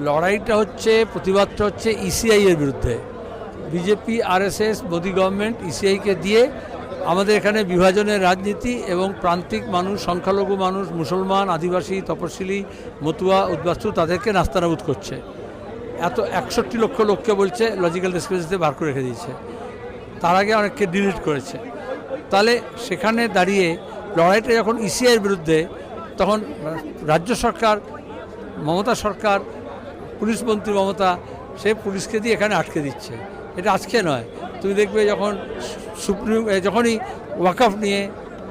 লড়াইটা হচ্ছে, প্রতিবাদটা হচ্ছে ইসিআই এর বিরুদ্ধে। বিজেপি, আরএসএস, মোদি গভর্নমেন্ট ইসিআইকে দিয়ে আমাদের এখানে বিভাজনের রাজনীতি এবং প্রান্তিক মানুষ, সংখ্যালঘু মানুষ, মুসলমান, আদিবাসী, তপশিলি, মতুয়া, উদ্বাস্তু তাদেরকে নাস্তানাবুদ করছে। এত 61 লক্ষ লোককে বলছে লজিক্যাল ডিসক্রিমিনেশনে বার করে রেখে দিয়েছে, তার আগে অনেককে ডিলিট করেছে। তাহলে সেখানে দাঁড়িয়ে লড়াইটা যখন ইসিআইয়ের বিরুদ্ধে, তখন রাজ্য সরকার, মমতা সরকার, পুলিশ মন্ত্রী মমতা, সে পুলিশকে দিয়ে এখানে আটকে দিচ্ছে। এটা আজকে নয়, তুমি দেখবে যখনই ওয়াকফ নিয়ে,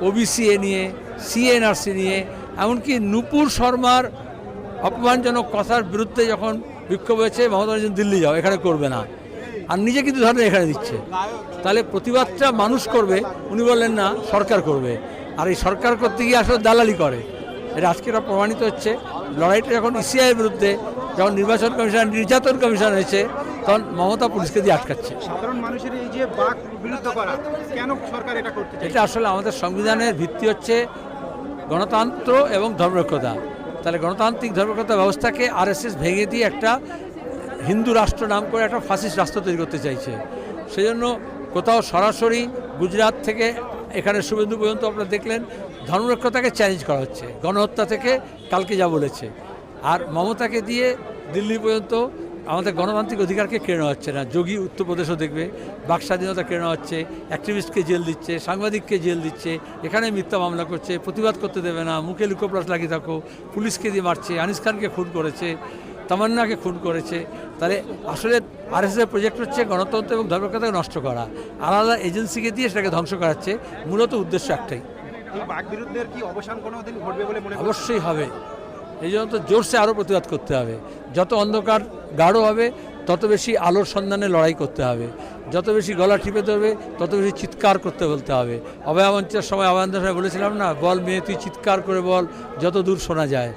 ওবিসিএ নিয়ে, সিএনআরসি নিয়ে, এমনকি নূপুর শর্মার অপমানজনক কথার বিরুদ্ধে যখন বিক্ষোভ হয়েছে, মমতা বলেছেন দিল্লি যাও, এখানে করবে না, আর নিজে কিন্তু ধরনের এখানে দিচ্ছে। তাহলে প্রতিবাদটা মানুষ করবে, উনি বললেন না সরকার করবে, আর এই সরকার করতে গিয়ে আসলে দালালি করে। এটা আজকে এটা প্রমাণিত হচ্ছে। লড়াইটা যখন ইসিআইয়ের বিরুদ্ধে, যখন নির্বাচন কমিশন, নির্যাতন কমিশন হয়েছে, তখন মমতা পুলিশকে দিয়ে আটকাচ্ছে। সাধারণ মানুষের এই যে বাক বিরুদ্ধ করা, কেন সরকার এটা করতে চায়? এটা আসলে আমাদের সংবিধানের ভিত্তি হচ্ছে গণতন্ত্র এবং ধর্মনিরপেক্ষতা। তাহলে গণতান্ত্রিক ধর্মনিরপেক্ষতা ব্যবস্থাকে আরএসএস ভেঙে দিয়ে একটা হিন্দু রাষ্ট্র নাম করে একটা ফাসিস্ট রাষ্ট্র তৈরি করতে চাইছে। সেই জন্য কোথাও সরাসরি গুজরাট থেকে এখানে শুভেন্দু পর্যন্ত আপনারা দেখলেন ধর্মনিরপেক্ষতাকে চ্যালেঞ্জ করা হচ্ছে, গণহত্যা থেকে কালকে যা বলেছে। আর মমতাকে দিয়ে দিল্লি পর্যন্ত আমাদের গণতান্ত্রিক অধিকারকে কেড়ে নেওয়া হচ্ছে না। যোগী উত্তরপ্রদেশও দেখবে বাক স্বাধীনতা কেড়ে নেওয়া হচ্ছে, অ্যাক্টিভিস্টকে জেল দিচ্ছে, সাংবাদিককে জেল দিচ্ছে, এখানে মিথ্যা মামলা করছে, প্রতিবাদ করতে দেবে না, মুখে লুকোপ্লাস লাগিয়ে থাকো, পুলিশকে দিয়ে মারছে, আনিস খানকে খুন করেছে, তামান্নাকে খুন করেছে। তাহলে আসলে আরএসএসের প্রজেক্ট হচ্ছে গণতন্ত্র এবং ধর্মনিরপেক্ষতাকে নষ্ট করা, আলাদা এজেন্সিকে দিয়ে সেটাকে ধ্বংস করাচ্ছে। মূলত উদ্দেশ্য একটাই। এই বাক বিরুদ্ধের কি অবসান কোনোদিন ঘটবে বলে মনে করেন? অবশ্যই হবে। এই জন্য তো জোরসে আরও প্রতিবাদ করতে হবে। যত অন্ধকার গাঢ় হবে, তত বেশি আলোর সন্ধানে লড়াই করতে হবে। যত বেশি গলা টিপে ধরবে, তত বেশি চিৎকার করতে বলতে হবে। অভয়া মঞ্চের সময়, অভয়ানন্দের সময় বলেছিলাম না, বল মেয়ে তুই চিৎকার করে বল যত দূর শোনা যায়।